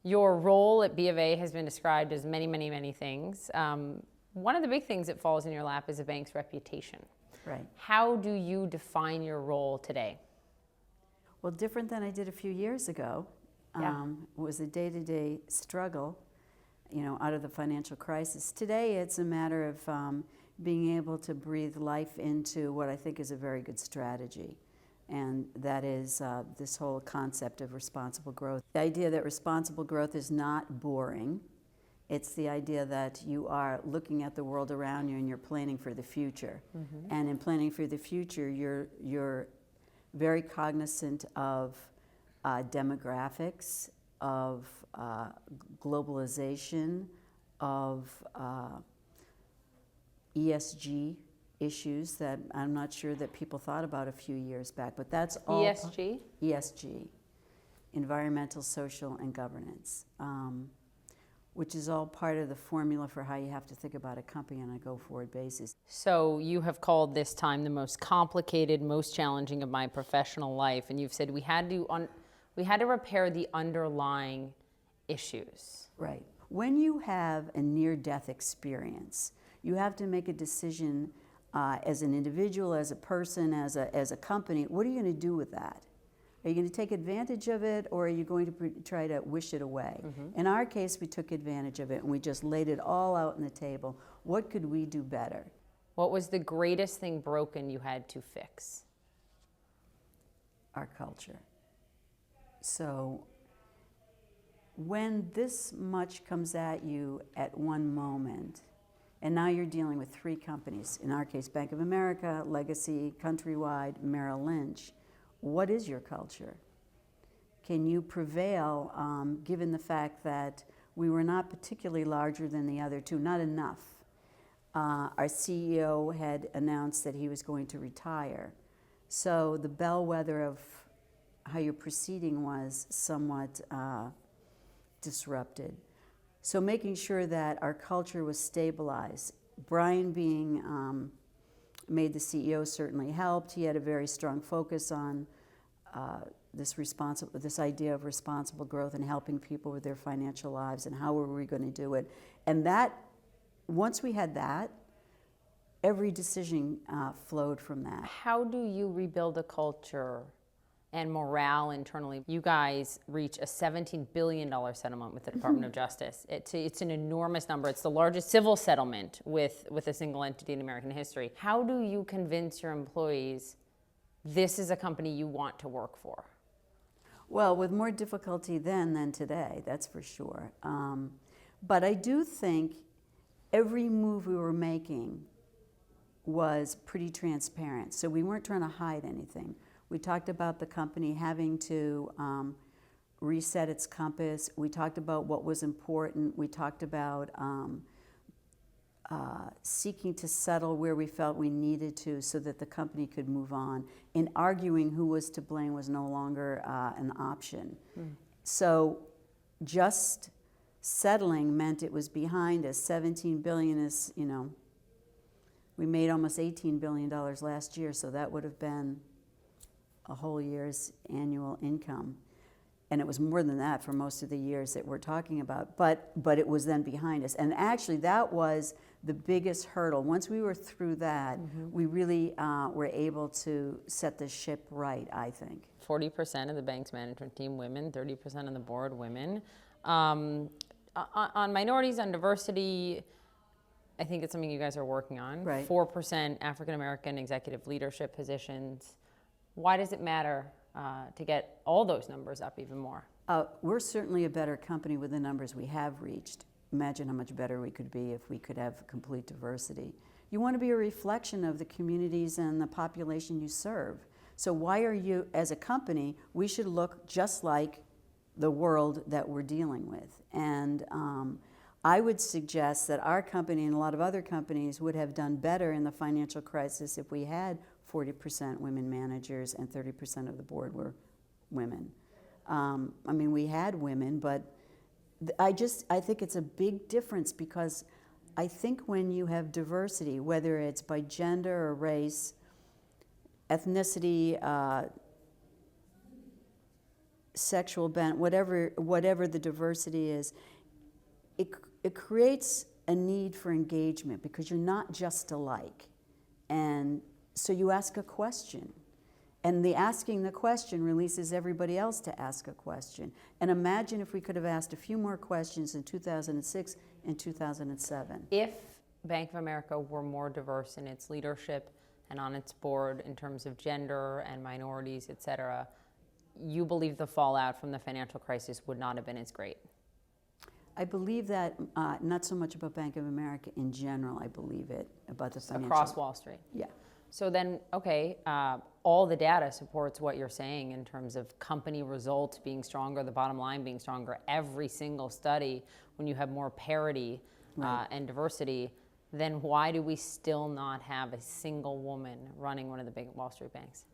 Your role at B of A has been described as many, many, many things. One of the big things that falls in your lap is a bank's reputation. Right. How do you define your role today? Well, different than I did a few years ago. Yeah. It was a day-to-day struggle, out of the financial crisis. Today, it's a matter of being able to breathe life into what I think is a very good strategy. And that is this whole concept of responsible growth. The idea that responsible growth is not boring. It's the idea that you are looking at the world around you and you're planning for the future. Mm-hmm. And in planning for the future, you're very cognizant of demographics, of globalization, of ESG issues that I'm not sure that people thought about a few years back, but that's all. ESG? ESG, environmental, social, and governance, which is all part of the formula for how you have to think about a company on a go-forward basis. So you have called this time the most complicated, most challenging of my professional life, and you've said we had to repair the underlying issues. Right. When you have a near-death experience, you have to make a decision as an individual, as a person, as a company. What are you going to do with that? Are you going to take advantage of it, or are you going to try to wish it away? Mm-hmm. In our case, we took advantage of it, and we just laid it all out on the table. What could we do better? What was the greatest thing broken you had to fix? Our culture. So when this much comes at you at one moment, and now you're dealing with three companies, in our case, Bank of America, Legacy, Countrywide, Merrill Lynch, what is your culture? Can you prevail given the fact that we were not particularly larger than the other two, not enough? Our CEO had announced that he was going to retire. So the bellwether of how you're proceeding was somewhat disrupted. So making sure that our culture was stabilized. Brian being made the CEO certainly helped. He had a very strong focus on this idea of responsible growth and helping people with their financial lives and how were we going to do it. And that, once we had that, every decision flowed from that. How do you rebuild a culture and morale internally? You guys reach a $17 billion settlement with the Department of Justice. It's an enormous number. It's the largest civil settlement with a single entity in American history. How do you convince your employees this is a company you want to work for? Well, with more difficulty then than today, that's for sure. But I do think every move we were making was pretty transparent. So we weren't trying to hide anything. We talked about the company having to reset its compass. We talked about what was important. We talked about seeking to settle where we felt we needed to so that the company could move on. And arguing who was to blame was no longer an option. So just settling meant it was behind us. $17 billion is, we made almost $18 billion last year, so that would have been a whole year's annual income. And it was more than that for most of the years that we're talking about. But it was then behind us. And actually, that was the biggest hurdle. Once we were through that, we really were able to set the ship right, I think. 40% of the bank's management team women, 30% on the board women. On minorities, on diversity, I think it's something you guys are working on. Right. 4% African American executive leadership positions. Why does it matter to get all those numbers up even more? We're certainly a better company with the numbers we have reached. Imagine how much better we could be if we could have complete diversity. You want to be a reflection of the communities and the population you serve. So why are you, as a company, we should look just like the world that we're dealing with. And I would suggest that our company and a lot of other companies would have done better in the financial crisis if we had 40% women managers and 30% of the board were women. We had women, but I think it's a big difference because I think when you have diversity, whether it's by gender or race, ethnicity, sexual bent, whatever the diversity is, it creates a need for engagement because you're not just alike. And so you ask a question. And the asking the question releases everybody else to ask a question. And imagine if we could have asked a few more questions in 2006 and 2007. If Bank of America were more diverse in its leadership and on its board in terms of gender and minorities, et cetera, you believe the fallout from the financial crisis would not have been as great? I believe that, not so much about Bank of America in general, I believe it about the financial. Across Wall Street? Yeah. So then, okay, all the data supports what you're saying in terms of company results being stronger, the bottom line being stronger. Every single study, when you have more parity and diversity, then why do we still not have a single woman running one of the big Wall Street banks?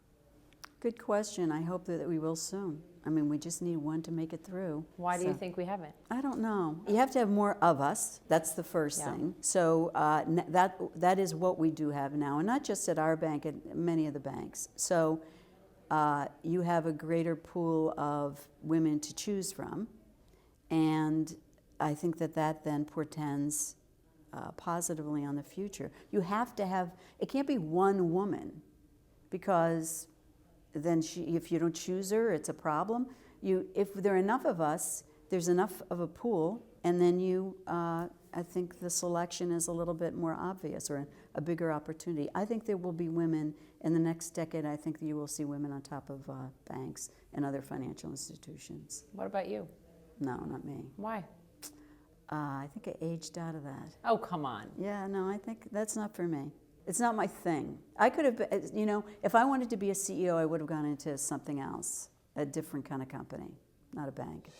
Good question. I hope that we will soon. I mean, we just need one to make it through. Why do you think we haven't? I don't know. You have to have more of us. That's the first thing. So that is what we do have now, and not just at our bank, at many of the banks. So you have a greater pool of women to choose from, and I think that then portends positively on the future. You have to have, it can't be one woman, because then if you don't choose her, it's a problem. If there are enough of us, there's enough of a pool, and then I think the selection is a little bit more obvious, or a bigger opportunity. I think there will be women in the next decade. I think that you will see women on top of banks and other financial institutions. What about you? No, not me. Why? I think I aged out of that. Oh, come on. Yeah, no, I think that's not for me. It's not my thing. I could have, if I wanted to be a CEO, I would have gone into something else, a different kind of company, not a bank.